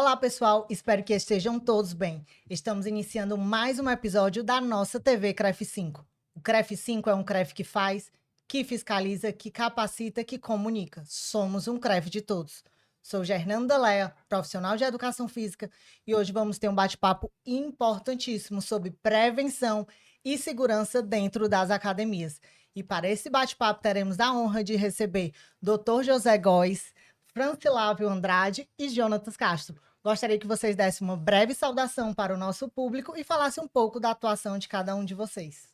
Olá, pessoal. Espero que estejam todos bem. Estamos iniciando mais um episódio da nossa TV CREF 5. O CREF 5 é um CREF que faz, que fiscaliza, que capacita, que comunica. Somos um CREF de todos. Sou Gernanda Lea, profissional de educação física, e hoje vamos ter um bate-papo importantíssimo sobre prevenção e segurança dentro das academias. E para esse bate-papo teremos a honra de receber Dr. José Góes, Francilávio Andrade e Jonatas Castro. Gostaria que vocês dessem uma breve saudação para o nosso público e falassem um pouco da atuação de cada um de vocês.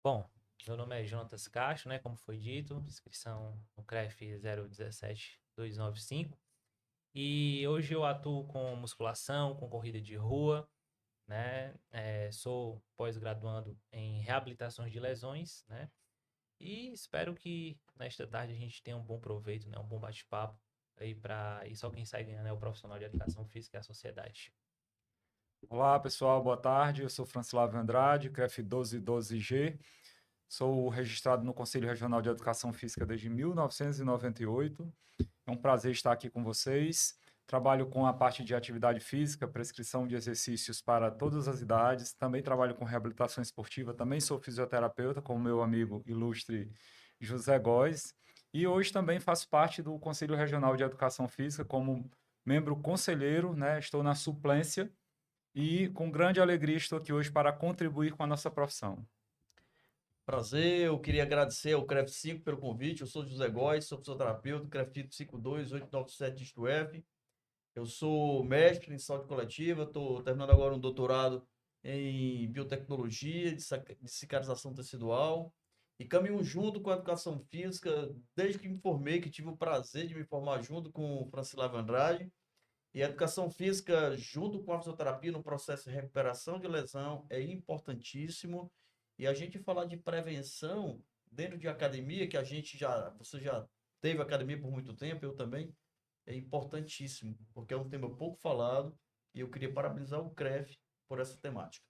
Bom, meu nome é Jonatas Castro, né? Como foi dito, inscrição no CREF 017295. E hoje eu atuo com musculação, com corrida de rua, né? Sou pós-graduando em reabilitações de lesões, né? E espero que nesta tarde a gente tenha um bom proveito, né? Um bom bate-papo aí para e só quem sai ganhando é o profissional de educação física e a sociedade. Olá, pessoal, boa tarde. Eu sou Francilávio Andrade, CREF 1212G. Sou registrado no Conselho Regional de Educação Física desde 1998. É um prazer estar aqui com vocês. Trabalho com a parte de atividade física, prescrição de exercícios para todas as idades. Também trabalho com reabilitação esportiva. Também sou fisioterapeuta, como meu amigo ilustre José Góes. E hoje também faço parte do Conselho Regional de Educação Física como membro conselheiro, né? Estou na suplência e com grande alegria estou aqui hoje para contribuir com a nossa profissão. Prazer, eu queria agradecer ao CREF 5 pelo convite. Eu sou José Góes, sou fisioterapeuta, CREF 52897 Isto F. Eu sou mestre em saúde coletiva, estou terminando agora um doutorado em biotecnologia, de cicatριzação tecidual. E caminho junto com a educação física, desde que me formei, que tive o prazer de me formar junto com o Francilávio Andrade. E a educação física, junto com a fisioterapia, no processo de recuperação de lesão, é importantíssimo. E a gente falar de prevenção dentro de academia, que você já teve academia por muito tempo, eu também, é importantíssimo, porque é um tema pouco falado e eu queria parabenizar o CREF por essa temática.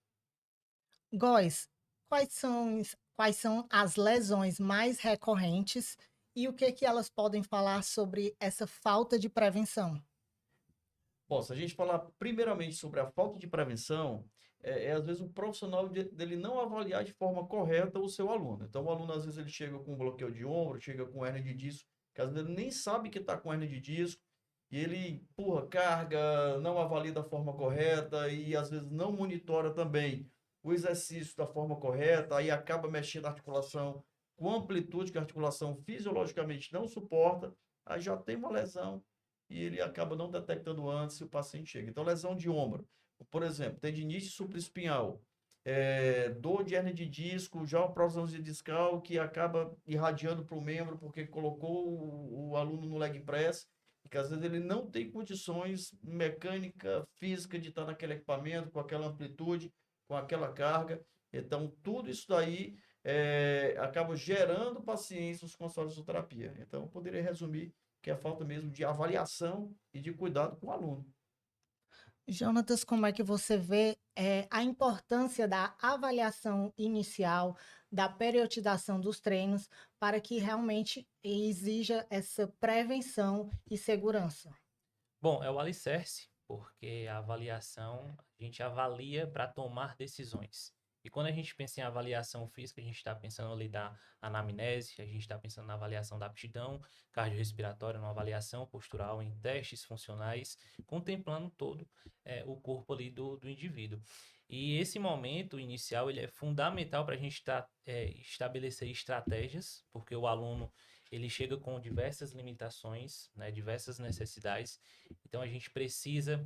Góes, quais são as lesões mais recorrentes e o que elas podem falar sobre essa falta de prevenção? Bom, se a gente falar primeiramente sobre a falta de prevenção, às vezes o profissional dele não avaliar de forma correta o seu aluno. Então, o aluno às vezes ele chega com bloqueio de ombro, chega com hernia de disco, que às vezes ele nem sabe que está com hernia de disco, e ele empurra carga, não avalia da forma correta e às vezes não monitora também o exercício da forma correta, aí acaba mexendo a articulação com amplitude que a articulação fisiologicamente não suporta, aí já tem uma lesão e ele acaba não detectando antes se o paciente chega. Então, lesão de ombro, por exemplo, tendinite supraespinhal, dor de hernia de disco, já uma protusão discal que acaba irradiando para o membro porque colocou o aluno no leg press, e que às vezes ele não tem condições mecânica, física de estar naquele equipamento, com aquela amplitude, com aquela carga. Então, tudo isso daí acaba gerando pacientes nos consultórios de fisioterapia. Então, eu poderia resumir que é falta mesmo de avaliação e de cuidado com o aluno. Jonatas, como é que você vê a importância da avaliação inicial, da periodização dos treinos, para que realmente exija essa prevenção e segurança? Bom, é o alicerce, porque a avaliação, a gente avalia para tomar decisões. E quando a gente pensa em avaliação física, a gente está pensando ali da anamnese, a gente está pensando na avaliação da aptidão cardiorrespiratória, na avaliação postural, em testes funcionais, contemplando todo o corpo ali do indivíduo. E esse momento inicial ele é fundamental para a gente estabelecer estratégias, porque o aluno ele chega com diversas limitações, né, diversas necessidades. Então a gente precisa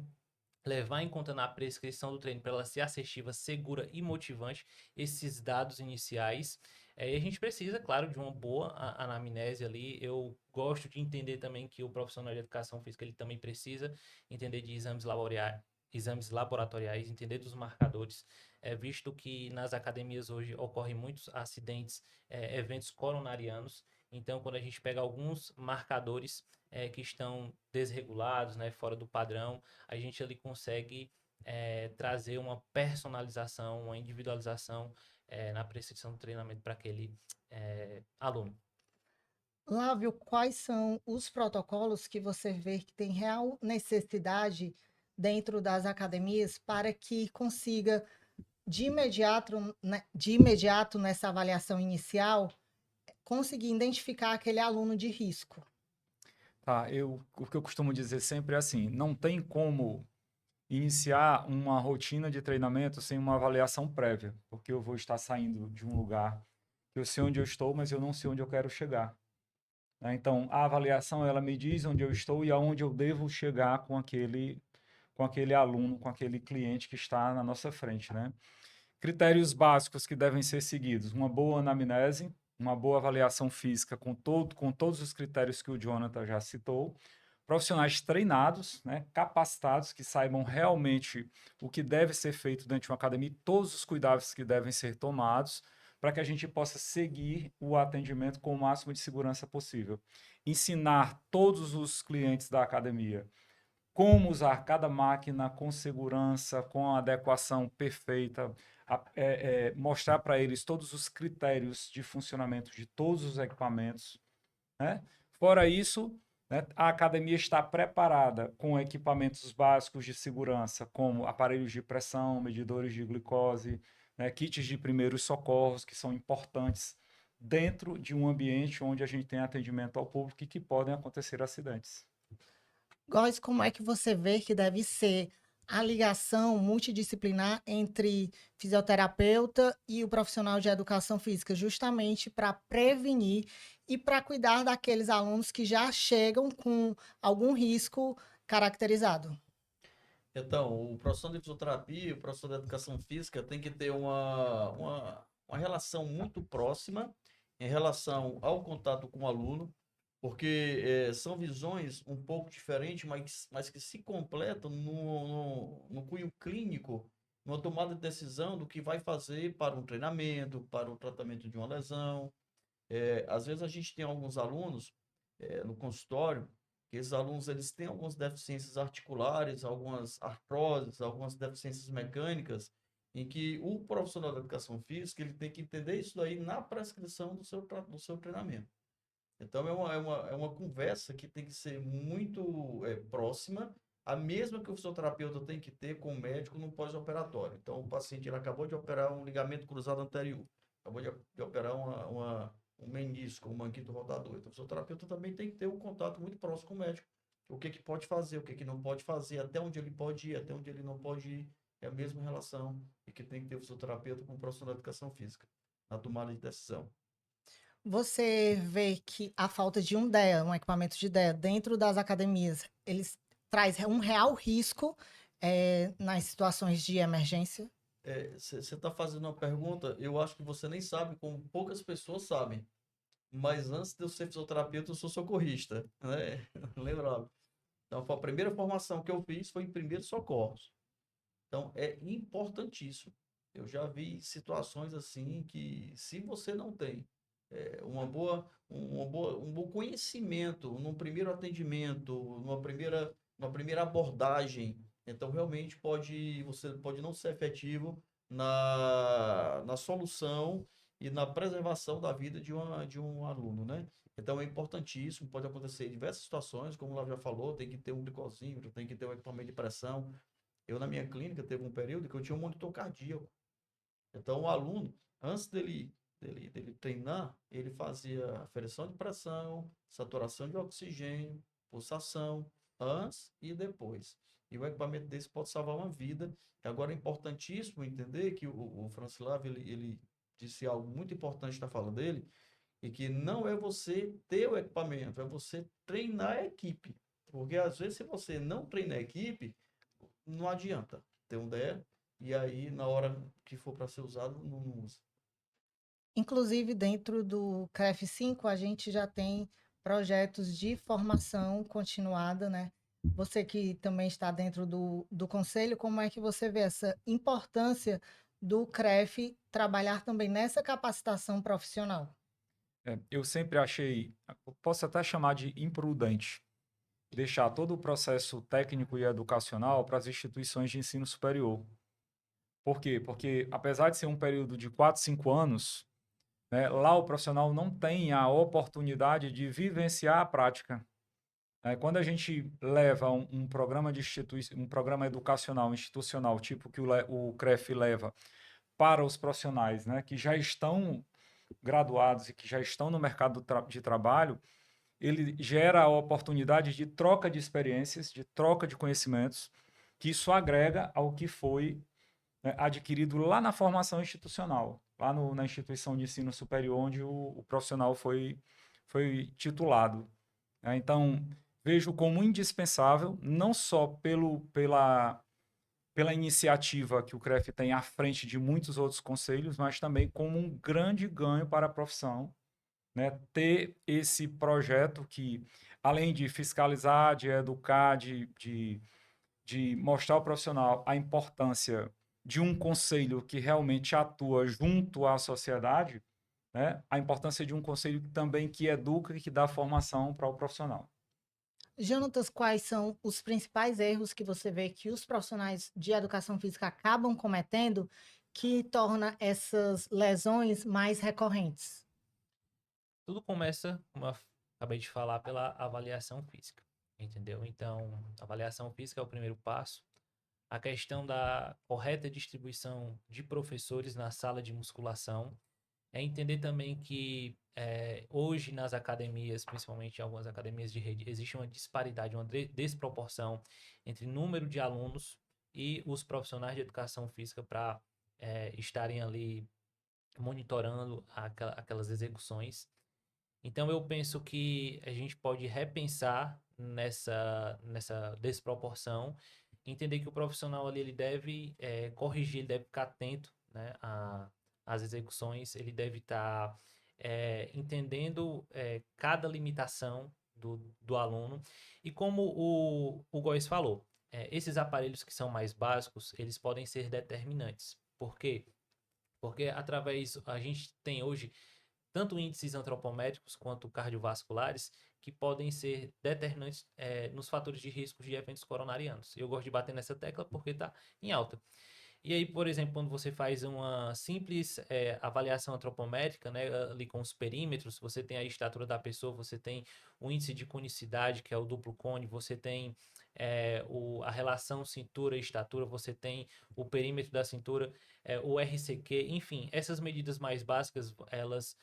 levar em conta na prescrição do treino para ela ser assertiva, segura e motivante esses dados iniciais. E a gente precisa, claro, de uma boa anamnese ali. Eu gosto de entender também que o profissional de educação física ele também precisa entender de exames laboratoriais, entender dos marcadores, visto que nas academias hoje ocorrem muitos acidentes, eventos coronarianos. Então, quando a gente pega alguns marcadores que estão desregulados, né, fora do padrão, a gente ali consegue trazer uma personalização, uma individualização na prescrição do treinamento para aquele aluno. Lávio, quais são os protocolos que você vê que tem real necessidade dentro das academias para que consiga, de imediato nessa avaliação inicial, conseguir identificar aquele aluno de risco? Tá, o que eu costumo dizer sempre é assim, não tem como iniciar uma rotina de treinamento sem uma avaliação prévia, porque eu vou estar saindo de um lugar que eu sei onde eu estou, mas eu não sei onde eu quero chegar, né? Então, a avaliação, ela me diz onde eu estou e aonde eu devo chegar com aquele aluno, com aquele cliente que está na nossa frente, né? Critérios básicos que devem ser seguidos: uma boa anamnese, uma boa avaliação física com todos os critérios que o Jonathan já citou, profissionais treinados, né, capacitados, que saibam realmente o que deve ser feito dentro de uma academia, todos os cuidados que devem ser tomados, para que a gente possa seguir o atendimento com o máximo de segurança possível. Ensinar todos os clientes da academia como usar cada máquina com segurança, com a adequação perfeita, mostrar para eles todos os critérios de funcionamento de todos os equipamentos, né? Fora isso, né, a academia está preparada com equipamentos básicos de segurança, como aparelhos de pressão, medidores de glicose, né, kits de primeiros socorros, que são importantes dentro de um ambiente onde a gente tem atendimento ao público e que podem acontecer acidentes. Góis, como é que você vê que deve ser a ligação multidisciplinar entre fisioterapeuta e o profissional de educação física, justamente para prevenir e para cuidar daqueles alunos que já chegam com algum risco caracterizado? Então, o professor de fisioterapia, o professor de educação física tem que ter uma relação muito próxima em relação ao contato com o aluno, porque são visões um pouco diferentes, mas que se completam no cunho clínico, numa tomada de decisão do que vai fazer para um treinamento, para o tratamento de uma lesão. Às vezes a gente tem alguns alunos no consultório, que esses alunos eles têm algumas deficiências articulares, algumas artroses, algumas deficiências mecânicas, em que o profissional da educação física ele tem que entender isso daí na prescrição do seu treinamento. Então, é uma conversa que tem que ser muito próxima, a mesma que o fisioterapeuta tem que ter com o médico no pós-operatório. Então, o paciente ele acabou de operar um ligamento cruzado anterior, acabou de operar um menisco, um manguito rotador. Então, o fisioterapeuta também tem que ter um contato muito próximo com o médico. O que que pode fazer, o que que não pode fazer, até onde ele pode ir, até onde ele não pode ir. É a mesma relação e que tem que ter o fisioterapeuta com o profissional de educação física na tomada de decisão. Você vê que a falta de um DEA, um equipamento de DEA, dentro das academias, eles traz um real risco nas situações de emergência? Você está fazendo uma pergunta, eu acho que você nem sabe, como poucas pessoas sabem. Mas antes de eu ser fisioterapeuta, eu sou socorrista, né? Lembrava. Então, a primeira formação que eu fiz foi em primeiros socorros. Então, é importantíssimo. Eu já vi situações assim que, se você não tem um bom conhecimento no primeiro atendimento, numa primeira abordagem, então realmente você pode não ser efetivo na solução e na preservação da vida de um aluno, né? Então é importantíssimo, pode acontecer em diversas situações, como o Lávio já falou, tem que ter um glicosímetro, tem que ter um equipamento de pressão. Eu, na minha clínica, teve um período que eu tinha um monitor cardíaco. Então, o aluno, antes dele treinar, ele fazia aferição de pressão, saturação de oxigênio, pulsação, antes e depois. E o equipamento desse pode salvar uma vida. E agora é importantíssimo entender que o Francislav, ele disse algo muito importante na fala dele, e que não é você ter o equipamento, é você treinar a equipe. Porque às vezes, se você não treina a equipe, não adianta ter um DE, e aí, na hora que for para ser usado, não usa. Inclusive, dentro do CREF5, a gente já tem projetos de formação continuada, né? Você que também está dentro do conselho, como é que você vê essa importância do CREF trabalhar também nessa capacitação profissional? Eu sempre achei, eu posso até chamar de imprudente, deixar todo o processo técnico e educacional para as instituições de ensino superior. Por quê? Porque, apesar de ser um período de 4, 5 anos, né? Lá o profissional não tem a oportunidade de vivenciar a prática. Quando a gente leva um programa um programa educacional institucional, tipo que o CREF leva para os profissionais, né, que já estão graduados e que já estão no mercado de trabalho, ele gera a oportunidade de troca de experiências, de troca de conhecimentos, que isso agrega ao que foi, né, adquirido lá na formação institucional, lá na instituição de ensino superior, onde o profissional foi titulado. Então, vejo como indispensável, não só pela iniciativa que o CREF tem à frente de muitos outros conselhos, mas também como um grande ganho para a profissão, né? Ter esse projeto que, além de fiscalizar, de educar, de mostrar ao profissional a importância de um conselho que realmente atua junto à sociedade, né? A importância de um conselho também que educa e que dá formação para o profissional. Jonatas, quais são os principais erros que você vê que os profissionais de educação física acabam cometendo que torna essas lesões mais recorrentes? Tudo começa, como eu acabei de falar, pela avaliação física, entendeu? Então, a avaliação física é o primeiro passo. A questão da correta distribuição de professores na sala de musculação é entender também que hoje nas academias, principalmente em algumas academias de rede, existe uma disparidade, uma desproporção entre número de alunos e os profissionais de educação física para estarem ali monitorando aquelas execuções. Então eu penso que a gente pode repensar nessa desproporção, entender que o profissional ali ele deve corrigir, ele deve ficar atento, né, às execuções, ele deve estar entendendo cada limitação do aluno. E como o Góes falou, esses aparelhos que são mais básicos, eles podem ser determinantes. Por quê? Porque a gente tem hoje tanto índices antropométricos quanto cardiovasculares que podem ser determinantes nos fatores de risco de eventos coronarianos. Eu gosto de bater nessa tecla porque está em alta. E aí, por exemplo, quando você faz uma simples avaliação antropométrica, né, ali com os perímetros, você tem a estatura da pessoa, você tem o índice de conicidade, que é o duplo cone, você tem a relação cintura-estatura, você tem o perímetro da cintura, o RCQ, enfim, essas medidas mais básicas, elas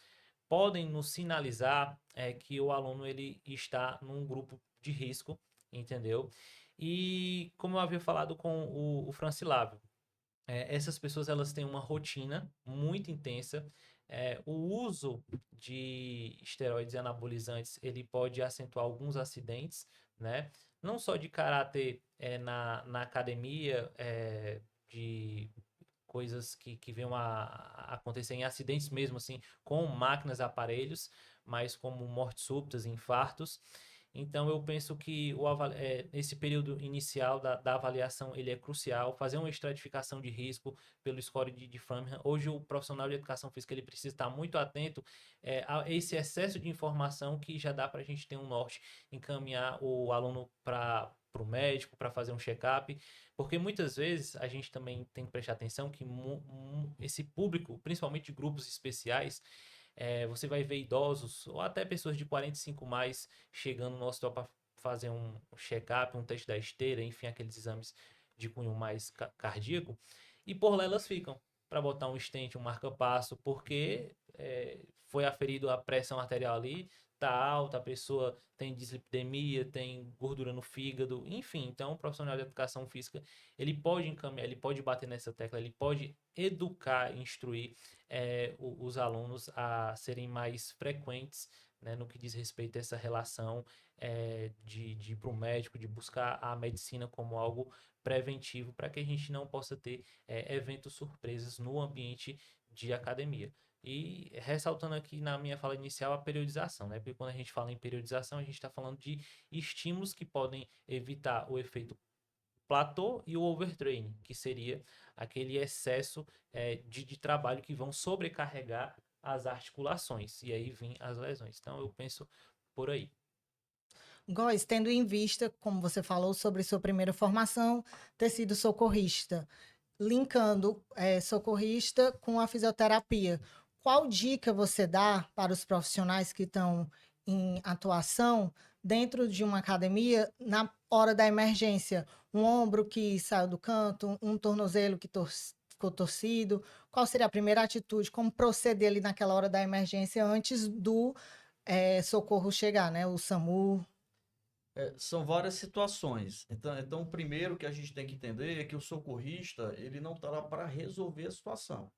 podem nos sinalizar que o aluno ele está num grupo de risco, entendeu? E como eu havia falado com o Francilávio, essas pessoas elas têm uma rotina muito intensa. O uso de esteroides e anabolizantes ele pode acentuar alguns acidentes, né? Não só de caráter na academia, de coisas que venham a acontecer em acidentes mesmo, assim, com máquinas, aparelhos, mas como mortes súbitas, infartos. Então, eu penso que esse período inicial da avaliação ele é crucial. Fazer uma estratificação de risco pelo score de Framingham. Hoje, o profissional de educação física ele precisa estar muito atento a esse excesso de informação que já dá para a gente ter um norte, encaminhar o aluno para o médico, para fazer um check-up. Porque muitas vezes a gente também tem que prestar atenção que esse público, principalmente de grupos especiais, você vai ver idosos ou até pessoas de 45 mais chegando no hospital para fazer um check-up, um teste da esteira, enfim, aqueles exames de cunho mais cardíaco, e por lá elas ficam para botar um stent, um marca-passo, porque foi aferido a pressão arterial ali, tá alta, a pessoa tem dislipidemia, tem gordura no fígado, enfim. Então, o profissional de educação física, ele pode encaminhar, ele pode bater nessa tecla, ele pode educar, instruir os alunos a serem mais frequentes, né, no que diz respeito a essa relação de ir para o médico, de buscar a medicina como algo preventivo, para que a gente não possa ter eventos surpresas no ambiente de academia. E ressaltando aqui na minha fala inicial a periodização, né? Porque quando a gente fala em periodização, a gente está falando de estímulos que podem evitar o efeito platô e o overtraining, que seria aquele excesso de trabalho que vão sobrecarregar as articulações. E aí vêm as lesões. Então eu penso por aí. Góes, tendo em vista, como você falou, sobre sua primeira formação, ter sido socorrista, linkando socorrista com a fisioterapia, qual dica você dá para os profissionais que estão em atuação dentro de uma academia na hora da emergência? Um ombro que saiu do canto, um tornozelo que ficou torcido. Qual seria a primeira atitude? Como proceder ali naquela hora da emergência antes do socorro chegar, né? O SAMU. São várias situações. Então, o primeiro que a gente tem que entender é que o socorrista, ele não está lá para resolver a situação.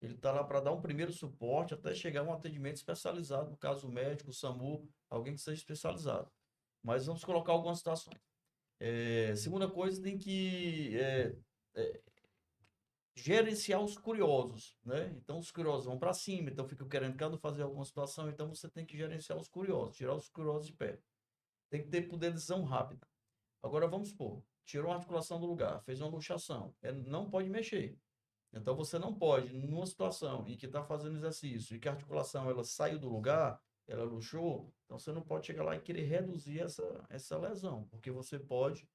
Ele está lá para dar um primeiro suporte até chegar a um atendimento especializado, no caso médico, SAMU, alguém que seja especializado. Mas vamos colocar algumas situações. Segunda coisa, tem que gerenciar os curiosos, né? Então, os curiosos vão para cima, então ficam querendo cada um fazer alguma situação, então você tem que gerenciar os curiosos, tirar os curiosos de pé. Tem que ter poder de decisão rápida. Agora, vamos supor, tirou a articulação do lugar, fez uma luxação, não pode mexer. Então, você não pode, numa situação em que está fazendo exercício e que a articulação ela saiu do lugar, ela luxou, então você não pode chegar lá e querer reduzir essa lesão, porque você pode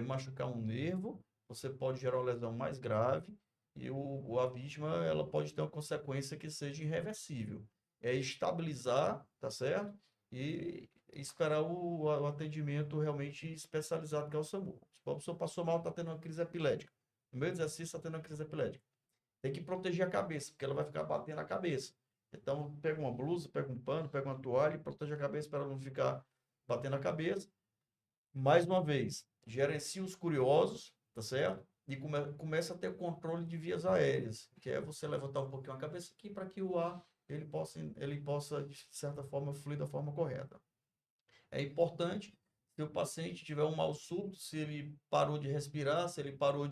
machucar um nervo, você pode gerar uma lesão mais grave e a vítima ela pode ter uma consequência que seja irreversível. É estabilizar, tá certo? E esperar o atendimento realmente especializado, que é o SAMU. Se a pessoa passou mal, está tendo uma crise epilética. No meio do exercício, está tendo uma crise epilética. Tem que proteger a cabeça, porque ela vai ficar batendo a cabeça. Então, pega uma blusa, pega um pano, pega uma toalha e protege a cabeça para ela não ficar batendo a cabeça. Mais uma vez, gerencia os curiosos, tá certo? E começa a ter controle de vias aéreas, que é você levantar um pouquinho a cabeça aqui para que o ar ele possa, de certa forma, fluir da forma correta. É importante, se o paciente tiver um mal súbito, se ele parou de respirar, se ele parou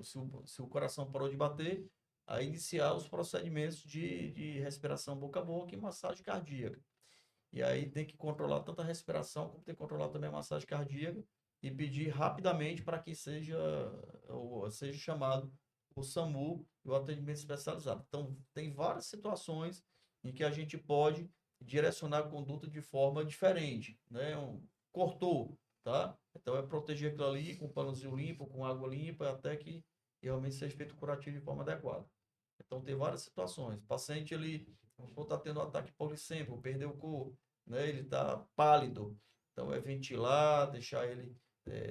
se o coração parou de bater, a iniciar os procedimentos de respiração boca a boca e massagem cardíaca. E aí tem que controlar tanto a respiração, como tem que controlar também a massagem cardíaca e pedir rapidamente para que seja chamado o SAMU e o atendimento especializado. Então, tem várias situações em que a gente pode direcionar a conduta de forma diferente, né? Cortou, tá? Então, é proteger aquilo ali com panozinho limpo, com água limpa, até que realmente seja feito o curativo de forma adequada. Então, tem várias situações. O paciente, ele está tendo um ataque policêmico, perdeu cor, né? Ele está pálido. Então, é ventilar, deixar ele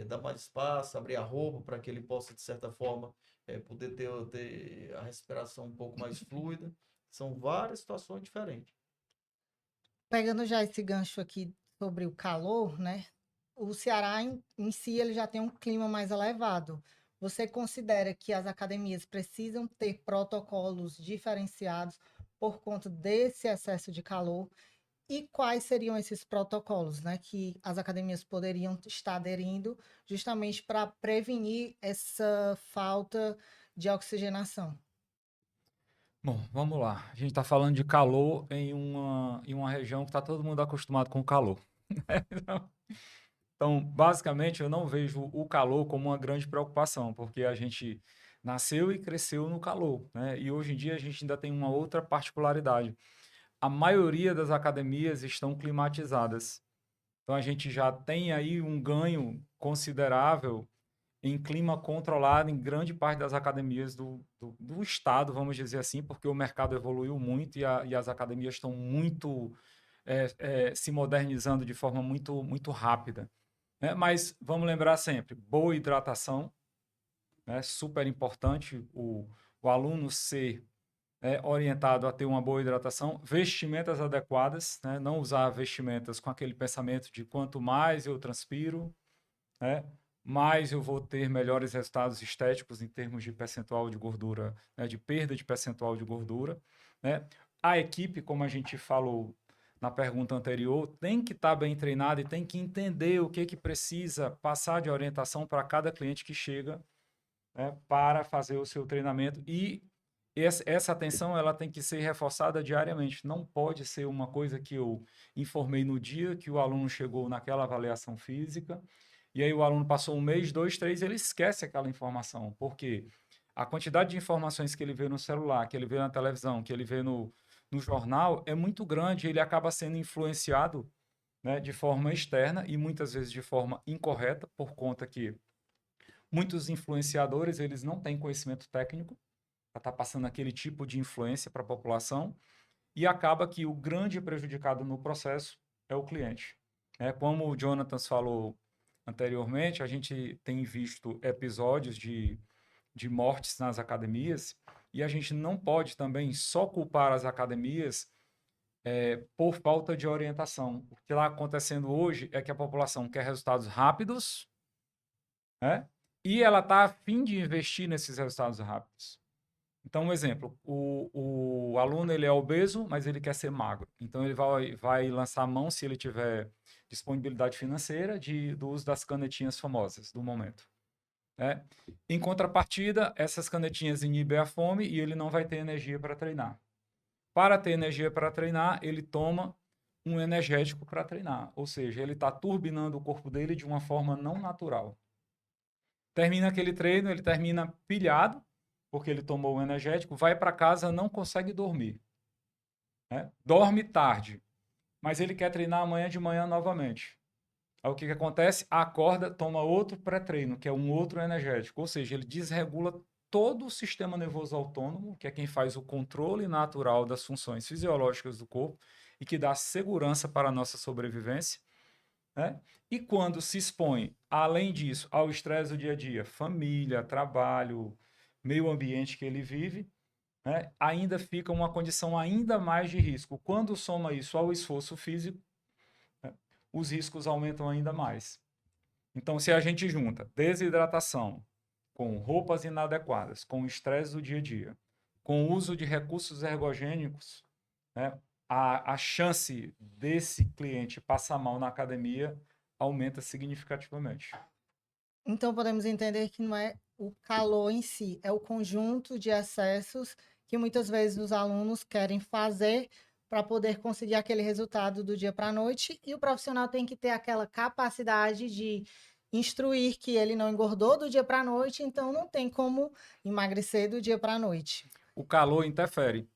dar mais espaço, abrir a roupa para que ele possa, de certa forma, poder ter a respiração um pouco mais fluida. São várias situações diferentes. Pegando já esse gancho aqui sobre o calor, né? O Ceará em si ele já tem um clima mais elevado. Você considera que as academias precisam ter protocolos diferenciados por conta desse excesso de calor? E quais seriam esses protocolos, né, que as academias poderiam estar aderindo justamente para prevenir essa falta de oxigenação? Bom, vamos lá. A gente está falando de calor em uma região que está todo mundo acostumado com o calor. Então, basicamente, eu não vejo o calor como uma grande preocupação, porque a gente nasceu e cresceu no calor, né? E hoje em dia a gente ainda tem uma outra particularidade. A maioria das academias estão climatizadas. Então, a gente já tem aí um ganho considerável em clima controlado em grande parte das academias do estado, vamos dizer assim, porque o mercado evoluiu muito e as academias estão muito se modernizando de forma muito, muito rápida, né? Mas vamos lembrar sempre, boa hidratação, né? Super importante o aluno ser orientado a ter uma boa hidratação, vestimentas adequadas, né? Não usar vestimentas com aquele pensamento de quanto mais eu transpiro, né, mais eu vou ter melhores resultados estéticos em termos de percentual de gordura, né, de perda de percentual de gordura, né? A equipe, como a gente falou na pergunta anterior, tem que estar bem treinada e tem que entender o que precisa passar de orientação para cada cliente que chega, né, para fazer o seu treinamento. E essa atenção ela tem que ser reforçada diariamente. Não pode ser uma coisa que eu informei no dia que o aluno chegou naquela avaliação física, e aí o aluno passou um mês, 2, 3, ele esquece aquela informação. Por quê? A quantidade de informações que ele vê no celular, que ele vê na televisão, que ele vê no jornal é muito grande, ele acaba sendo influenciado, né, de forma externa e muitas vezes de forma incorreta, por conta que muitos influenciadores eles não têm conhecimento técnico, tá estar passando aquele tipo de influência para a população, e acaba que o grande prejudicado no processo é o cliente. Como o Jonathan falou anteriormente, a gente tem visto episódios de mortes nas academias, e a gente não pode também só culpar as academias por falta de orientação. O que está acontecendo hoje é que a população quer resultados rápidos, né? E ela está a fim de investir nesses resultados rápidos. Então, um exemplo, o aluno ele é obeso, mas ele quer ser magro. Então, ele vai lançar a mão, se ele tiver disponibilidade financeira, do uso das canetinhas famosas do momento. Em contrapartida, essas canetinhas inibem a fome e ele não vai ter energia para treinar. Para ter energia para treinar, ele toma um energético para treinar. Ou seja, ele está turbinando o corpo dele de uma forma não natural. Termina aquele treino, ele termina pilhado, porque ele tomou o energético, vai para casa, não consegue dormir. Dorme tarde, mas ele quer treinar amanhã de manhã novamente. Aí o que acontece? Acorda, toma outro pré-treino, que é um outro energético. Ou seja, ele desregula todo o sistema nervoso autônomo, que é quem faz o controle natural das funções fisiológicas do corpo e que dá segurança para a nossa sobrevivência. E quando se expõe, além disso, ao estresse do dia a dia, família, trabalho, meio ambiente que ele vive, ainda fica uma condição ainda mais de risco. Quando soma isso ao esforço físico, os riscos aumentam ainda mais. Então, se a gente junta desidratação com roupas inadequadas, com o estresse do dia a dia, com o uso de recursos ergogênicos, a chance desse cliente passar mal na academia aumenta significativamente. Então, podemos entender que não é o calor em si, é o conjunto de excessos que muitas vezes os alunos querem fazer para poder conseguir aquele resultado do dia para a noite, e o profissional tem que ter aquela capacidade de instruir que ele não engordou do dia para a noite, então não tem como emagrecer do dia para a noite. O calor interfere,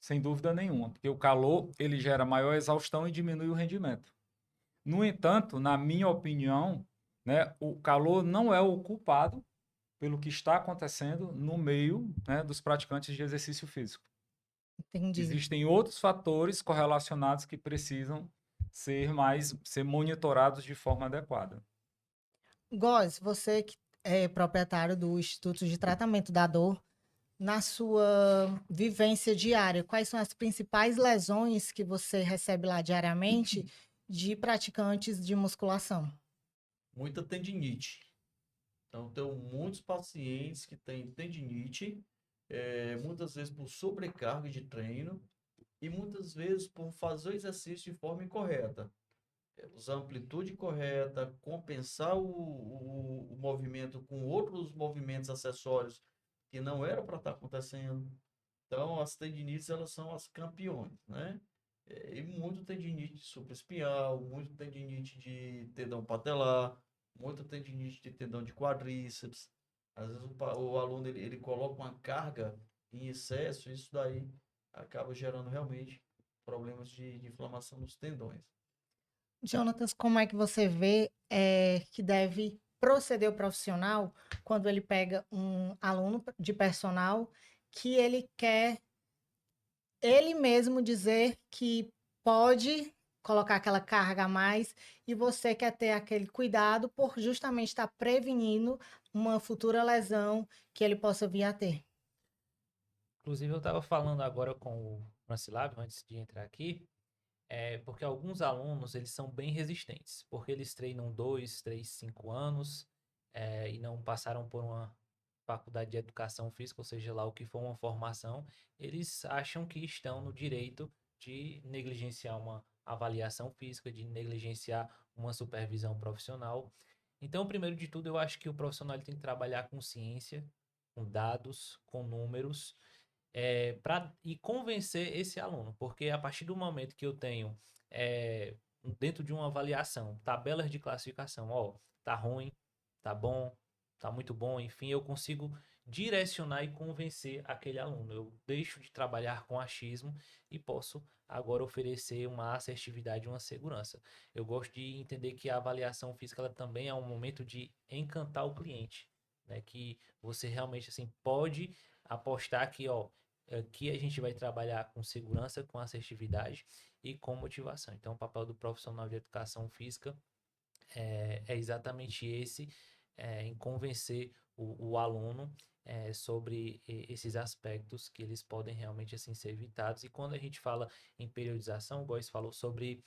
sem dúvida nenhuma, porque o calor ele gera maior exaustão e diminui o rendimento. No entanto, na minha opinião, o calor não é o culpado pelo que está acontecendo no meio dos praticantes de exercício físico. Entendi. Existem outros fatores correlacionados que precisam ser monitorados de forma adequada. Góes, você que é proprietário do Instituto de Tratamento da Dor, na sua vivência diária, quais são as principais lesões que você recebe lá diariamente de praticantes de musculação? Muita tendinite. Então, tenho muitos pacientes que têm tendinite, muitas vezes por sobrecarga de treino e muitas vezes por fazer o exercício de forma incorreta. Usar a amplitude correta, compensar o movimento com outros movimentos acessórios que não era para estar acontecendo. Então, as tendinites, elas são as campeões, né? E muito tendinite supraespinhal, muito tendinite de tendão patelar, muito tendinite de tendão de quadríceps. Às vezes o aluno ele coloca uma carga em excesso, isso daí acaba gerando realmente problemas de inflamação nos tendões. Jonatas, como é que você vê que deve proceder o profissional quando ele pega um aluno de personal que ele quer ele mesmo dizer que pode colocar aquela carga a mais e você quer ter aquele cuidado por justamente estar prevenindo uma futura lesão que ele possa vir a ter? Inclusive, eu estava falando agora com o Francilab, antes de entrar aqui, porque alguns alunos, eles são bem resistentes, porque eles treinam 2, 3, 5 anos, e não passaram por uma faculdade de educação física, ou seja, lá o que for uma formação, eles acham que estão no direito de negligenciar uma avaliação física, de negligenciar uma supervisão profissional. Então, primeiro de tudo, eu acho que o profissional ele tem que trabalhar com ciência, com dados, com números, e convencer esse aluno, porque a partir do momento que eu tenho dentro de uma avaliação, tabelas de classificação, ó, tá ruim, tá bom, tá muito bom, enfim, eu consigo direcionar e convencer aquele aluno. Eu deixo de trabalhar com achismo e posso agora oferecer uma assertividade, uma segurança. Eu gosto de entender que a avaliação física ela também é um momento de encantar o cliente, né? Que você realmente assim pode apostar que, ó, aqui a gente vai trabalhar com segurança, com assertividade e com motivação. Então, o papel do profissional de educação física é exatamente esse, em convencer o aluno sobre esses aspectos que eles podem realmente assim ser evitados. E quando a gente fala em periodização, o Góes falou sobre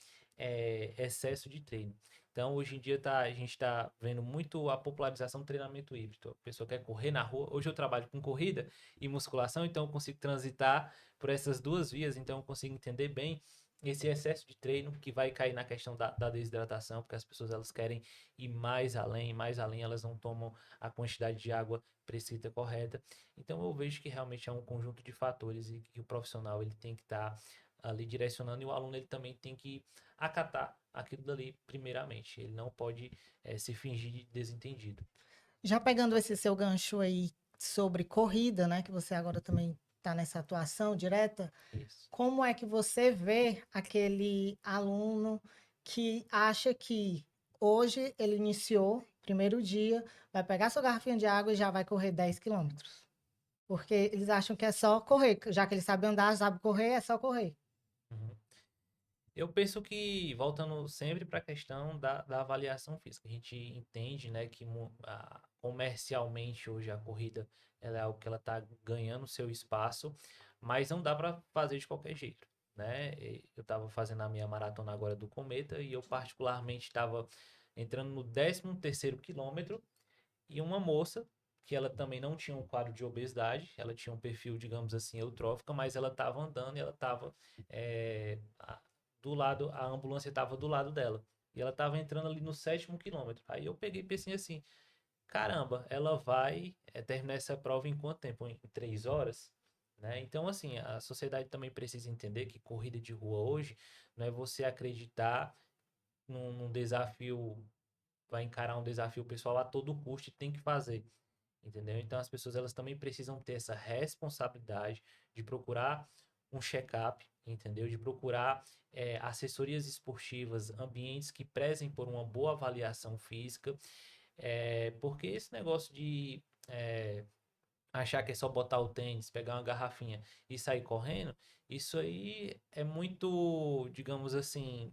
excesso de treino. Então, hoje em dia a gente está vendo muito a popularização do treinamento híbrido. A pessoa quer correr na rua. Hoje eu trabalho com corrida e musculação, então eu consigo transitar por essas duas vias, então eu consigo entender bem esse excesso de treino que vai cair na questão da desidratação, porque as pessoas elas querem ir mais além, elas não tomam a quantidade de água prescrita correta. Então eu vejo que realmente é um conjunto de fatores e que o profissional ele tem que estar ali direcionando e o aluno ele também tem que acatar aquilo dali primeiramente. Ele não pode se fingir de desentendido. Já pegando esse seu gancho aí sobre corrida, né, que você agora também está nessa atuação direta, Isso. como é que você vê aquele aluno que acha que hoje ele iniciou, primeiro dia, vai pegar sua garrafinha de água e já vai correr 10 quilômetros? Porque eles acham que é só correr, já que ele sabe andar, sabe correr, é só correr. Uhum. Eu penso que, voltando sempre para a questão da avaliação física, a gente entende, né, que comercialmente hoje a corrida ela é algo que ela está ganhando seu espaço, mas não dá para fazer de qualquer jeito, né? Eu estava fazendo a minha maratona agora do Cometa e eu particularmente estava entrando no 13º quilômetro e uma moça que ela também não tinha um quadro de obesidade, ela tinha um perfil, digamos assim, eutrófica, mas ela estava andando e ela estava do lado, a ambulância estava do lado dela. E ela estava entrando ali no 7º quilômetro. Aí eu peguei e pensei assim, caramba, ela vai terminar essa prova em quanto tempo? Em 3 horas? Né? Então, assim, a sociedade também precisa entender que corrida de rua hoje não é você acreditar num desafio, vai encarar um desafio pessoal a todo custo e tem que fazer. Entendeu? Então as pessoas elas também precisam ter essa responsabilidade de procurar um check-up, entendeu? De procurar assessorias esportivas, ambientes que prezem por uma boa avaliação física, porque esse negócio de achar que é só botar o tênis, pegar uma garrafinha e sair correndo, isso aí é muito, digamos assim,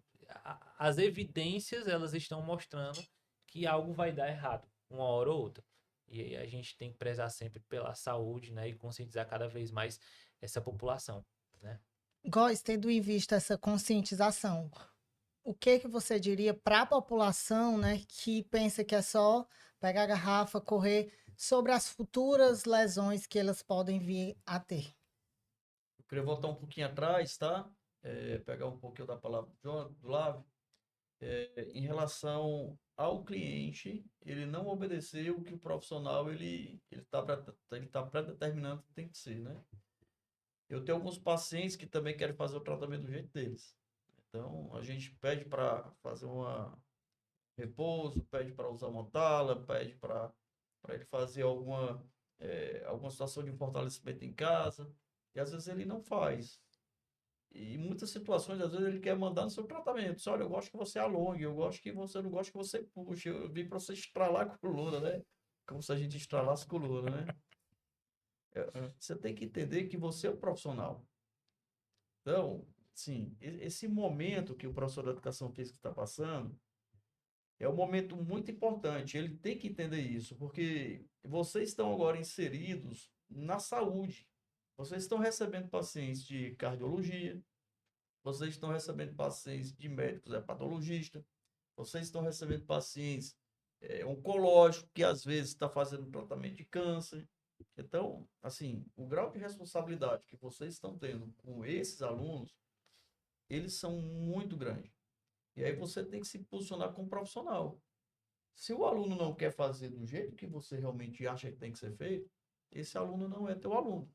as evidências elas estão mostrando que algo vai dar errado, uma hora ou outra. E aí a gente tem que prezar sempre pela saúde, né, e conscientizar cada vez mais essa população, né? Góes, tendo em vista essa conscientização, o que que você diria para a população, né, que pensa que é só pegar a garrafa, correr, sobre as futuras lesões que elas podem vir a ter? Eu queria voltar um pouquinho atrás, tá? Pegar um pouquinho da palavra do Lave. Em relação ao cliente, ele não obedeceu o que o profissional ele tá predeterminando que tem que ser, né? Eu tenho alguns pacientes que também querem fazer o tratamento do jeito deles. Então, a gente pede para fazer uma repouso, pede para usar uma tala, pede para ele fazer alguma situação de fortalecimento em casa, e às vezes ele não faz. E em muitas situações, às vezes ele quer mandar no seu tratamento. Olha, eu gosto que você alongue, eu gosto que você não gosta que você puxe, eu vim para você estralar a coluna, né? Como se a gente estralasse a coluna, né? Você tem que entender que você é um profissional. Então, sim, esse momento que o professor de educação física está passando é um momento muito importante. Ele tem que entender isso, porque vocês estão agora inseridos na saúde. Vocês estão recebendo pacientes de cardiologia, vocês estão recebendo pacientes de médicos hepatologistas, vocês estão recebendo pacientes oncológicos, que às vezes está fazendo tratamento de câncer. Então, assim, o grau de responsabilidade que vocês estão tendo com esses alunos, eles são muito grandes. E aí você tem que se posicionar como profissional. Se o aluno não quer fazer do jeito que você realmente acha que tem que ser feito, esse aluno não é teu aluno.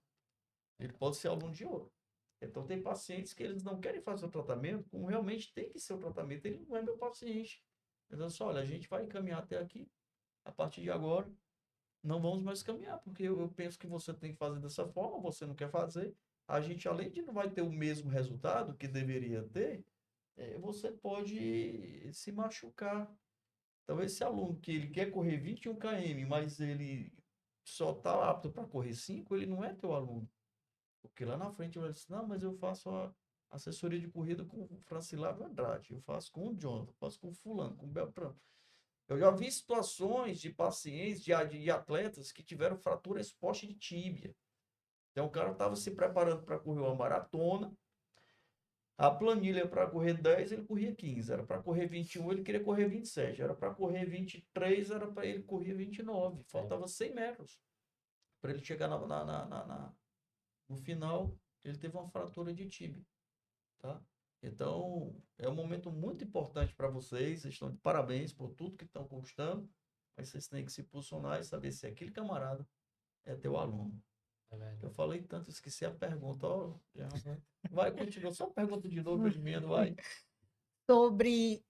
Ele pode ser aluno de outro. Então, tem pacientes que eles não querem fazer o tratamento como realmente tem que ser o tratamento. Ele não é meu paciente. Então, só, olha, a gente vai caminhar até aqui. A partir de agora, não vamos mais caminhar, porque eu penso que você tem que fazer dessa forma, você não quer fazer. A gente, além de não vai ter o mesmo resultado que deveria ter, você pode se machucar. Então, esse aluno que ele quer correr 21 km, mas ele só está apto para correr 5, ele não é teu aluno. Porque lá na frente ele vai dizer, não, mas eu faço a assessoria de corrida com o Francilávio Andrade, eu faço com o Jonathan, eu faço com o fulano, com o Beltrano. Eu já vi situações de pacientes, de atletas que tiveram fratura exposta de tíbia. Então o cara estava se preparando para correr uma maratona, a planilha para correr 10, ele corria 15. Era para correr 21, ele queria correr 27. Era para correr 23, era para ele correr 29. Faltava 100 metros para ele chegar no final. Ele teve uma fratura de tíbia, tá? Então, é um momento muito importante para vocês. Vocês estão de parabéns por tudo que estão conquistando. Mas vocês têm que se posicionar e saber se aquele camarada é teu aluno. É verdade. Eu falei tanto, esqueci a pergunta. Ó, vai, continua. Só pergunta de novo, Edmundo, vai. Sobre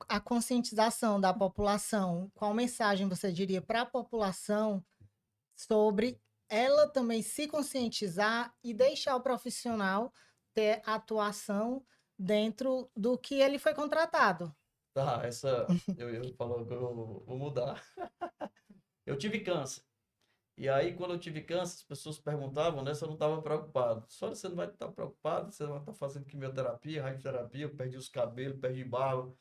a conscientização da população, qual mensagem você diria para a população sobre ela também se conscientizar e deixar o profissional ter atuação dentro do que ele foi contratado? Tá, eu falo que eu vou mudar. Eu tive câncer. E aí, quando eu tive câncer, as pessoas perguntavam, né, se eu não estava preocupado. Só você não vai estar preocupado, você vai estar fazendo quimioterapia, radioterapia, eu perdi os cabelos, perdi barba,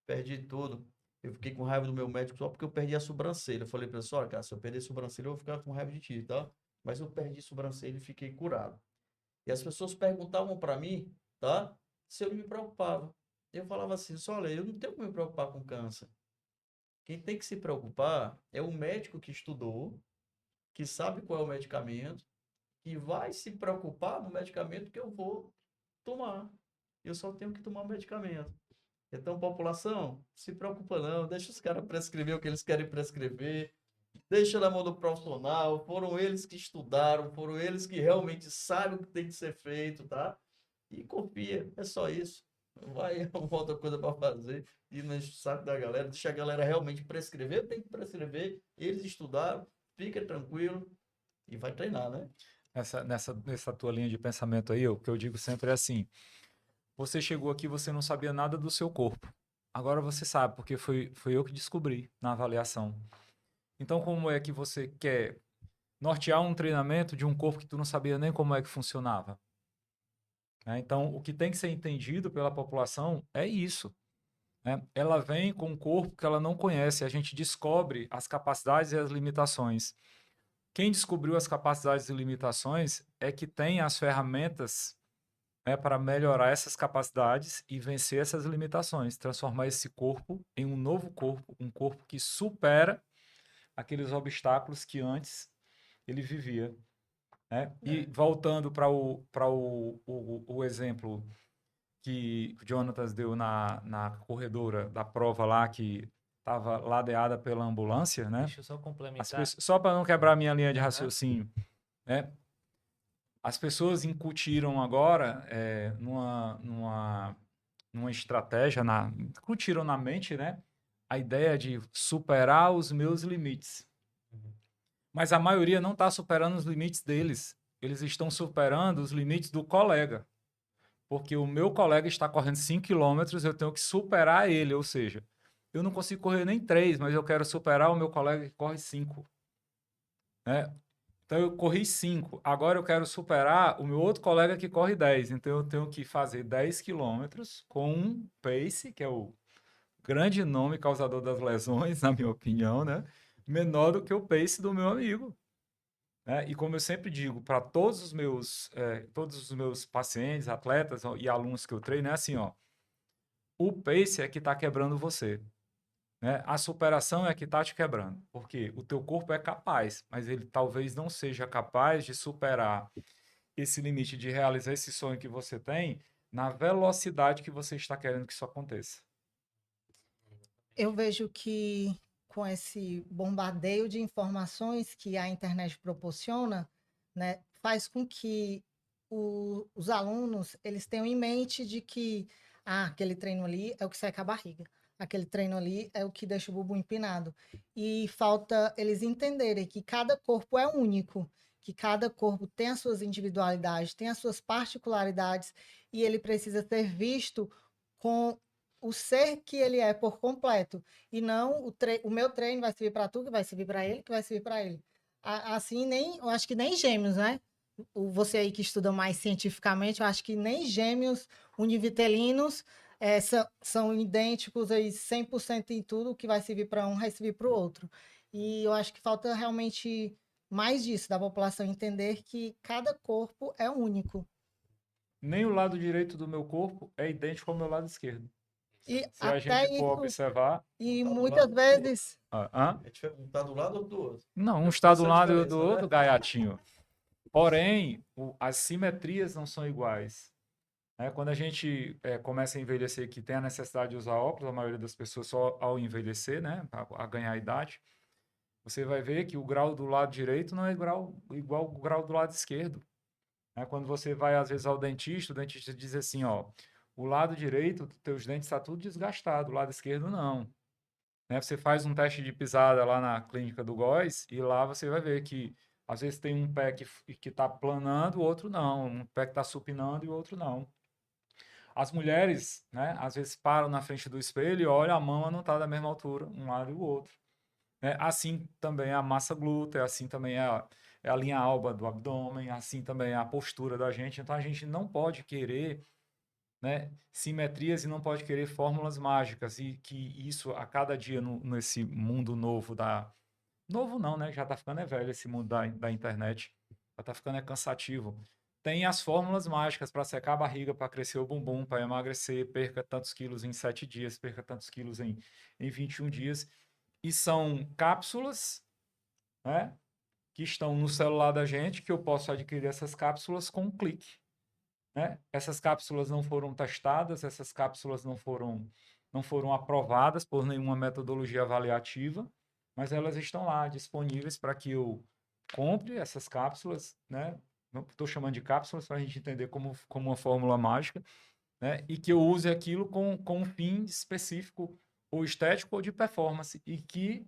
perdi tudo. Eu fiquei com raiva do meu médico só porque eu perdi a sobrancelha. Eu falei para ele, olha, cara, se eu perder a sobrancelha, eu vou ficar com raiva de ti, tá? Mas eu perdi a sobrancelha e fiquei curado. E as pessoas perguntavam para mim, tá? Se eu não me preocupava. Eu falava assim, olha, eu não tenho que me preocupar com câncer. Quem tem que se preocupar é o médico que estudou, que sabe qual é o medicamento, que vai se preocupar no medicamento que eu vou tomar. Eu só tenho que tomar o medicamento. Então, população, se preocupa não, deixa os caras prescrever o que eles querem prescrever, deixa na mão do profissional, foram eles que estudaram, foram eles que realmente sabem o que tem que ser feito, tá? E confia, é só isso. Vai, uma outra coisa para fazer, e não enche o saco da galera, deixa a galera realmente prescrever, tem que prescrever, eles estudaram, fica tranquilo e vai treinar, né? Nessa tua linha de pensamento aí, o que eu digo sempre é assim: você chegou aqui, você não sabia nada do seu corpo. Agora você sabe, porque foi eu que descobri na avaliação. Então, como é que você quer nortear um treinamento de um corpo que tu não sabia nem como é que funcionava? Né? Então, o que tem que ser entendido pela população é isso. Né? Ela vem com um corpo que ela não conhece, a gente descobre as capacidades e as limitações. Quem descobriu as capacidades e limitações é que tem as ferramentas, né, para melhorar essas capacidades e vencer essas limitações, transformar esse corpo em um novo corpo, um corpo que supera aqueles obstáculos que antes ele vivia. Né? E voltando para o exemplo que o Jonathan deu na corredora da prova lá, que estava ladeada pela ambulância, né? Deixa eu só complementar. Só para não quebrar a minha linha de Aham. raciocínio, né? As pessoas incutiram agora numa estratégia, incutiram na mente, né? A ideia de superar os meus limites. Mas a maioria não está superando os limites deles. Eles estão superando os limites do colega. Porque o meu colega está correndo 5 quilômetros, eu tenho que superar ele. Ou seja, eu não consigo correr nem 3, mas eu quero superar o meu colega que corre 5. Né? Então eu corri 5. Agora eu quero superar o meu outro colega que corre 10. Então eu tenho que fazer 10 quilômetros com um pace, que é o grande nome causador das lesões, na minha opinião, né? Menor do que o pace do meu amigo. Né? E como eu sempre digo para todos os meus pacientes, atletas e alunos que eu treino, é assim, ó, o pace é que está quebrando você. Né? A superação é que está te quebrando, porque o teu corpo é capaz, mas ele talvez não seja capaz de superar esse limite, de realizar esse sonho que você tem na velocidade que você está querendo que isso aconteça. Eu vejo que com esse bombardeio de informações que a internet proporciona, né, faz com que os alunos eles tenham em mente de que aquele treino ali é o que seca a barriga, aquele treino ali é o que deixa o bumbum empinado. E falta eles entenderem que cada corpo é único, que cada corpo tem as suas individualidades, tem as suas particularidades, e ele precisa ser visto com o ser que ele é por completo, e não o meu treino vai servir para tu, que vai servir para ele, que vai servir para ele. Assim, eu acho que nem gêmeos, né? Você aí que estuda mais cientificamente, eu acho que nem gêmeos univitelinos são idênticos aí 100% em tudo, o que vai servir para um vai servir para o outro. E eu acho que falta realmente mais disso, da população entender que cada corpo é único. Nem o lado direito do meu corpo é idêntico ao meu lado esquerdo. E Se a até gente for isso, observar. e Tá do muitas lado do outro. vezes, Hã? Um tá do lado ou do outro. Não, um está de um Essa é a lado e diferença, do outro, né? gaiatinho. Porém, as simetrias não são iguais. Né? Quando a gente começa a envelhecer, que tem a necessidade de usar óculos, a maioria das pessoas só ao envelhecer, né, a ganhar idade, você vai ver que o grau do lado direito não é igual ao grau do lado esquerdo. Né? Quando você vai, às vezes, ao dentista, o dentista diz assim, ó, o lado direito, teus dentes está tudo desgastado, o lado esquerdo não. Né? Você faz um teste de pisada lá na clínica do Góes e lá você vai ver que às vezes tem um pé que está planando, o outro não. Um pé que está supinando e o outro não. As mulheres, né, às vezes param na frente do espelho e olham, a mama não está da mesma altura, um lado e o outro. Né? Assim também é a massa glútea, assim também é a linha alba do abdômen, assim também é a postura da gente. Então a gente não pode querer, né, simetrias e não pode querer fórmulas mágicas e que isso a cada dia nesse mundo novo novo não, né, já está ficando velho esse mundo da internet, já está ficando cansativo. Tem as fórmulas mágicas para secar a barriga, para crescer o bumbum, para emagrecer, perca tantos quilos em 7 dias, perca tantos quilos em 21 dias. E são cápsulas, né, que estão no celular da gente, que eu posso adquirir essas cápsulas com um clique. Né? Essas cápsulas não foram testadas, essas cápsulas não foram aprovadas por nenhuma metodologia avaliativa, mas elas estão lá disponíveis para que eu compre essas cápsulas, né? Não estou chamando de cápsulas para a gente entender como uma fórmula mágica, né? E que eu use aquilo com um fim específico, ou estético ou de performance, e que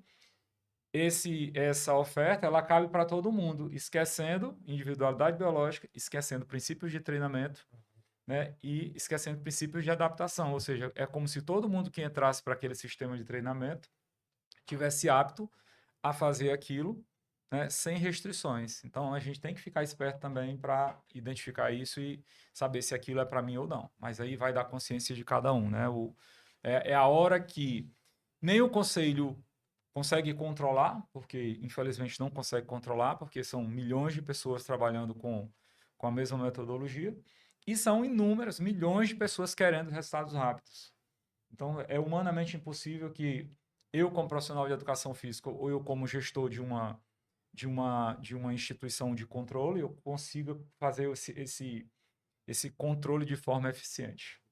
essa oferta ela cabe para todo mundo, esquecendo individualidade biológica, esquecendo princípios de treinamento, né? E esquecendo princípios de adaptação, ou seja, é como se todo mundo que entrasse para aquele sistema de treinamento tivesse apto a fazer aquilo, né, sem restrições. Então a gente tem que ficar esperto também para identificar isso e saber se aquilo é para mim ou não. Mas aí vai dar consciência de cada um, né? É a hora que nem o conselho consegue controlar, porque infelizmente não consegue controlar, porque são milhões de pessoas trabalhando com a mesma metodologia, e são inúmeras, milhões de pessoas querendo resultados rápidos. Então, é humanamente impossível que eu, como profissional de educação física, ou eu, como gestor de uma instituição de controle, eu consiga fazer esse controle de forma eficiente.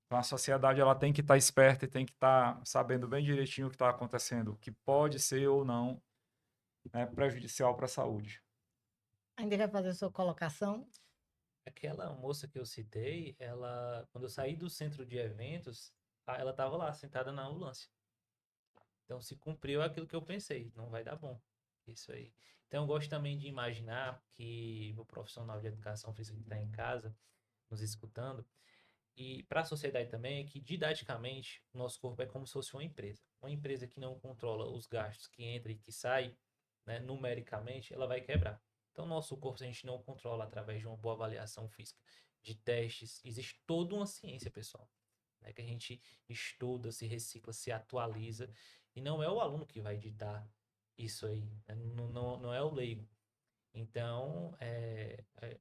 Então, a sociedade ela tem que estar esperta e tem que estar sabendo bem direitinho o que está acontecendo, que pode ser ou não, né, prejudicial para a saúde. ainda quer fazer sua colocação? Aquela moça que eu citei, ela, quando eu saí do centro de eventos, ela estava lá, sentada na ambulância. Então, se cumpriu aquilo que eu pensei, não vai dar bom. Isso aí. Então, eu gosto também de imaginar que o profissional de educação física que está em casa, nos escutando, e para a sociedade também, é que didaticamente, o nosso corpo é como se fosse uma empresa. Uma empresa que não controla os gastos que entra e que sai, né, numericamente, ela vai quebrar. Então, nosso corpo, se a gente não controla através de uma boa avaliação física, de testes, existe toda uma ciência, pessoal, né, que a gente estuda, se recicla, se atualiza, e não é o aluno que vai ditar isso aí, né? Não é o leigo. Então,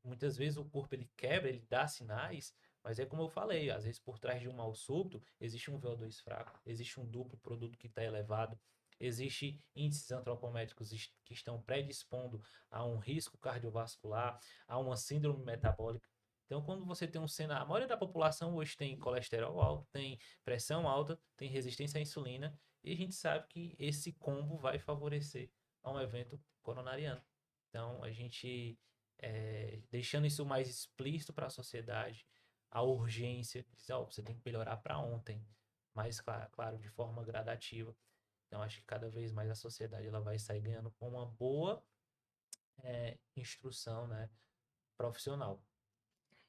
muitas vezes o corpo ele quebra, ele dá sinais, mas é como eu falei, às vezes por trás de um mal súbito existe um VO2 fraco, existe um duplo produto que está elevado, existe índices antropométricos que estão predispondo a um risco cardiovascular, a uma síndrome metabólica. Então, quando você tem um cenário, a maioria da população hoje tem colesterol alto, tem pressão alta, tem resistência à insulina, e a gente sabe que esse combo vai favorecer a um evento coronariano. Então, a gente deixando isso mais explícito para a sociedade, a urgência, diz, oh, você tem que melhorar para ontem, mas claro, de forma gradativa. Então, acho que cada vez mais a sociedade ela vai sair ganhando com uma boa instrução, né, profissional.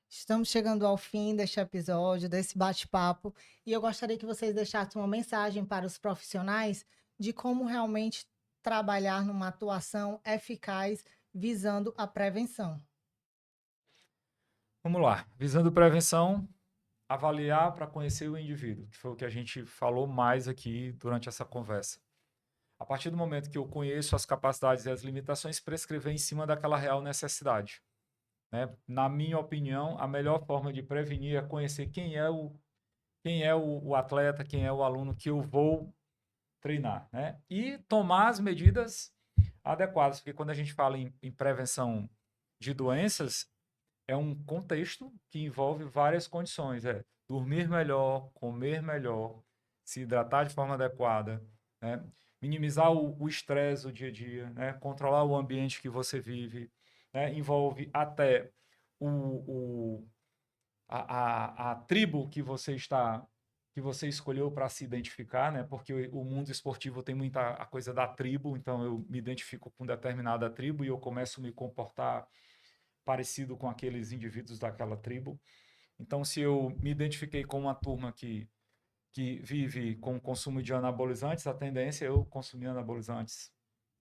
Estamos chegando ao fim deste episódio, desse bate-papo, e eu gostaria que vocês deixassem uma mensagem para os profissionais de como realmente trabalhar numa atuação eficaz visando a prevenção? Vamos lá. Visando prevenção, avaliar para conhecer o indivíduo, que foi o que a gente falou mais aqui durante essa conversa. A partir do momento que eu conheço as capacidades e as limitações, prescrever em cima daquela real necessidade, né? Na minha opinião, a melhor forma de prevenir é conhecer quem é o atleta, quem é o aluno que eu vou treinar, né? E tomar as medidas adequadas, porque quando a gente fala em prevenção de doenças, é um contexto que envolve várias condições, dormir melhor, comer melhor, se hidratar de forma adequada, né? Minimizar o estresse do dia a dia, né? Controlar o ambiente que você vive, né? Envolve até o, a tribo que você escolheu para se identificar, né? Porque o mundo esportivo tem muita a coisa da tribo, então eu me identifico com determinada tribo e eu começo a me comportar parecido com aqueles indivíduos daquela tribo. Então, se eu me identifiquei com uma turma que vive com o consumo de anabolizantes, a tendência é eu consumir anabolizantes,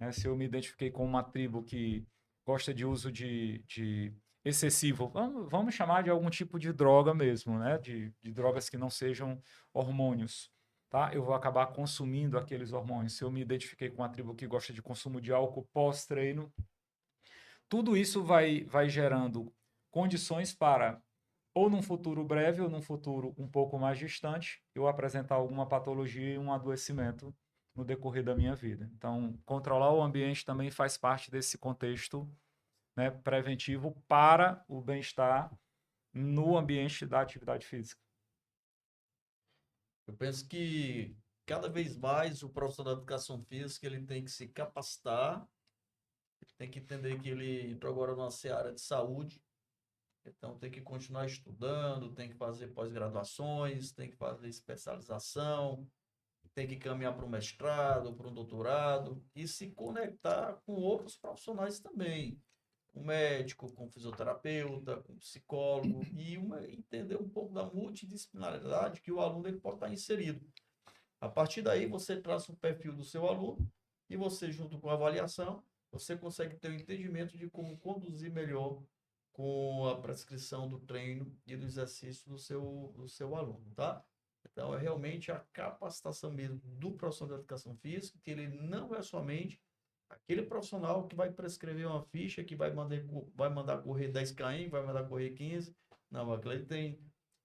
né? Se eu me identifiquei com uma tribo que gosta de uso de excessivo, vamos chamar de algum tipo de droga mesmo, né? De drogas que não sejam hormônios, tá? Eu vou acabar consumindo aqueles hormônios. Se eu me identifiquei com uma tribo que gosta de consumo de álcool pós-treino, tudo isso vai gerando condições para, ou num futuro breve, ou num futuro um pouco mais distante, eu apresentar alguma patologia e um adoecimento no decorrer da minha vida. Então, controlar o ambiente também faz parte desse contexto, né, preventivo para o bem-estar no ambiente da atividade física. Eu penso que cada vez mais o profissional da educação física ele tem que se capacitar, tem que entender que ele entrou agora numa seara de saúde, então tem que continuar estudando, tem que fazer pós-graduações, tem que fazer especialização, tem que caminhar para um mestrado, para um doutorado e se conectar com outros profissionais também, com médico, com fisioterapeuta, com psicólogo e entender um pouco da multidisciplinaridade que o aluno ele pode estar inserido. A partir daí, você traça o perfil do seu aluno e você, junto com a avaliação, você consegue ter um entendimento de como conduzir melhor com a prescrição do treino e do exercício do seu aluno, tá? Então, é realmente a capacitação mesmo do profissional de educação física, que ele não é somente aquele profissional que vai prescrever uma ficha, que vai mandar correr 10 km, vai mandar correr 15. Não, aquele tem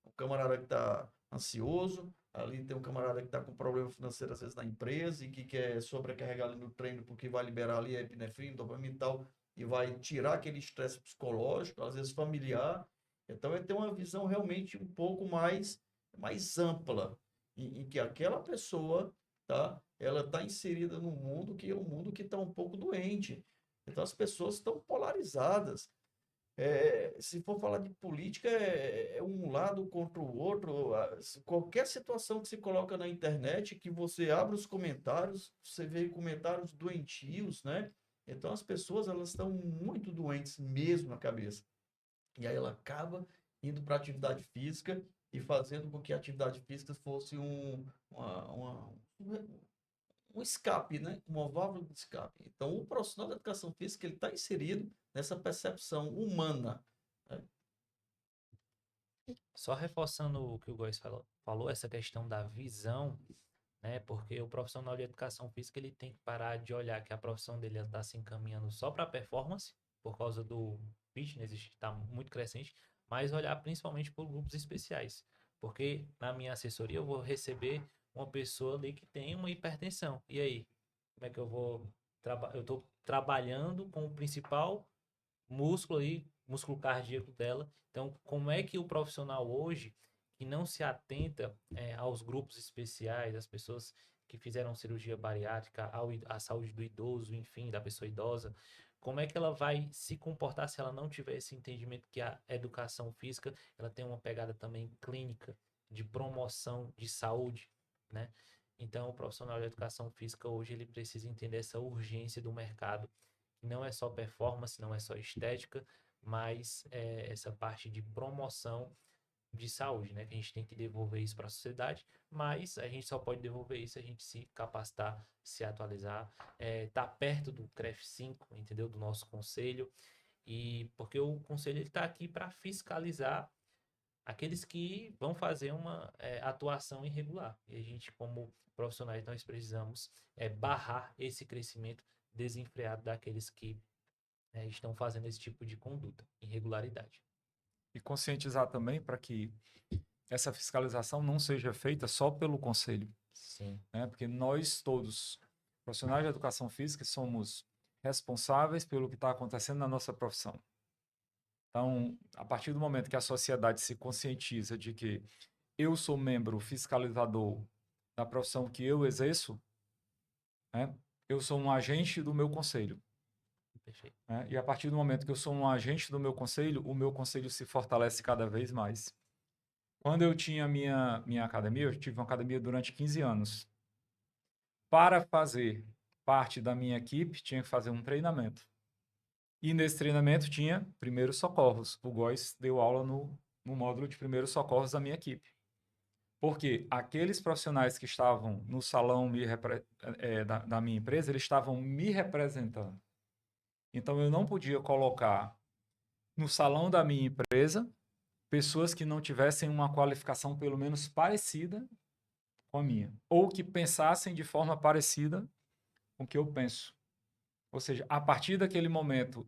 um camarada que está ansioso, ali tem um camarada que está com problema financeiro, às vezes, na empresa, e que quer sobrecarregar ali no treino, porque vai liberar ali a epinefrina, dopamina e tal, e vai tirar aquele estresse psicológico, às vezes familiar. Então, é ter uma visão realmente um pouco mais ampla, em que aquela pessoa, tá? Ela está inserida num mundo que é um mundo que está um pouco doente. Então, as pessoas estão polarizadas. Se for falar de política, é um lado contra o outro. Qualquer situação que se coloca na internet, que você abre os comentários, você vê comentários doentios, né? Então, as pessoas elas estão muito doentes mesmo na cabeça. E aí ela acaba indo para a atividade física e fazendo com que a atividade física fosse um escape, né? Uma válvula de escape. Então, o profissional da educação física ele está inserido nessa percepção humana, né? Só reforçando o que o Góis falou, essa questão da visão, né? Porque o profissional de educação física ele tem que parar de olhar que a profissão dele está se encaminhando só para performance, por causa do fitness está muito crescente, mas olhar principalmente por grupos especiais. Porque na minha assessoria eu vou receber uma pessoa ali que tem uma hipertensão. E aí, como é que eu vou eu estou trabalhando com o principal músculo aí, músculo cardíaco dela. Então, como é que o profissional hoje, que não se atenta aos grupos especiais, às pessoas que fizeram cirurgia bariátrica, à saúde do idoso, enfim, da pessoa idosa, como é que ela vai se comportar se ela não tiver esse entendimento que a educação física, ela tem uma pegada também clínica, de promoção de saúde, né? Então, o profissional de educação física hoje ele precisa entender essa urgência do mercado, não é só performance, não é só estética, mas essa parte de promoção de saúde, né? Que a gente tem que devolver isso para a sociedade, mas a gente só pode devolver isso se a gente se capacitar, se atualizar, tá perto do CREF 5, entendeu? Do nosso conselho, e porque o conselho está aqui para fiscalizar aqueles que vão fazer uma atuação irregular. E a gente, como profissionais, nós precisamos barrar esse crescimento desenfreado daqueles que estão fazendo esse tipo de conduta, irregularidade. E conscientizar também para que essa fiscalização não seja feita só pelo conselho, Sim, né? Porque nós todos, profissionais de educação física, somos responsáveis pelo que está acontecendo na nossa profissão. Então, a partir do momento que a sociedade se conscientiza de que eu sou membro fiscalizador da profissão que eu exerço, né, eu sou um agente do meu conselho. perfeito. Né? E a partir do momento que eu sou um agente do meu conselho, o meu conselho se fortalece cada vez mais. Quando eu tinha minha academia, eu tive uma academia durante 15 anos. Para fazer parte da minha equipe, tinha que fazer um treinamento. E nesse treinamento tinha primeiros socorros. O Góis deu aula no módulo de primeiros socorros da minha equipe. Porque aqueles profissionais que estavam no salão da minha empresa, eles estavam me representando. Então, eu não podia colocar no salão da minha empresa pessoas que não tivessem uma qualificação pelo menos parecida com a minha. Ou que pensassem de forma parecida com o que eu penso. Ou seja, a partir daquele momento,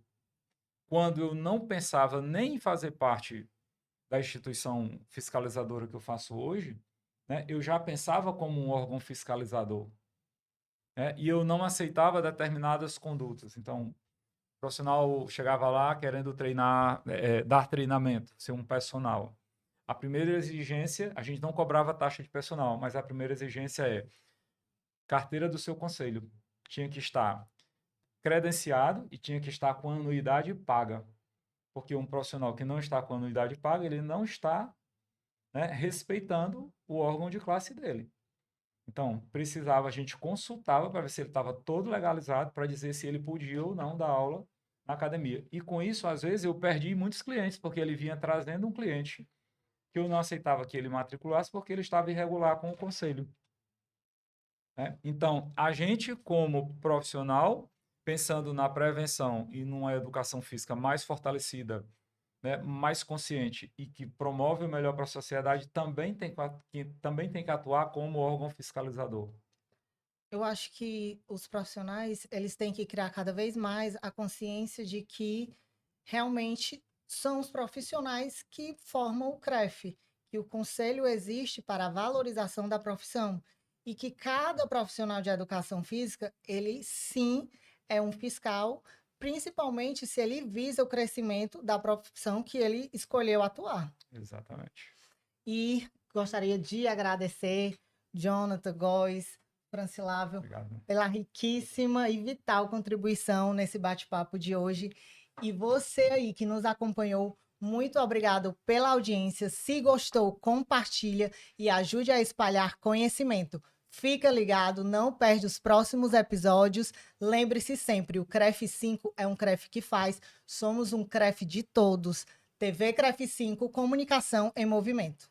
quando eu não pensava nem em fazer parte da instituição fiscalizadora que eu faço hoje, né, eu já pensava como um órgão fiscalizador. Né, e eu não aceitava determinadas condutas. Então, o profissional chegava lá querendo treinar, dar treinamento, ser um personal. A primeira exigência, a gente não cobrava taxa de personal, mas a primeira exigência é carteira do seu conselho. Tinha que estar credenciado e tinha que estar com a anuidade paga. Porque um profissional que não está com a anuidade paga, ele não está, né, respeitando o órgão de classe dele. Então, precisava, a gente consultava para ver se ele estava todo legalizado, para dizer se ele podia ou não dar aula na academia. E com isso, às vezes, eu perdi muitos clientes, porque ele vinha trazendo um cliente que eu não aceitava que ele matriculasse, porque ele estava irregular com o conselho. Né? Então, a gente, como profissional, pensando na prevenção e numa educação física mais fortalecida, né, mais consciente e que promove o melhor para a sociedade, também tem que atuar como órgão fiscalizador. Eu acho que os profissionais, eles têm que criar cada vez mais a consciência de que realmente são os profissionais que formam o CREF, que o conselho existe para a valorização da profissão e que cada profissional de educação física, ele sim é um fiscal, principalmente se ele visa o crescimento da profissão que ele escolheu atuar. Exatamente. E gostaria de agradecer Jonathan Góes, Francilávio, Obrigado. pela riquíssima e vital contribuição nesse bate-papo de hoje. E você aí que nos acompanhou, muito obrigado pela audiência. Se gostou, compartilha e ajude a espalhar conhecimento. Fica ligado, não perde os próximos episódios. Lembre-se sempre, o CREF 5 é um CREF que faz. Somos um CREF de todos. TV CREF 5, Comunicação em Movimento.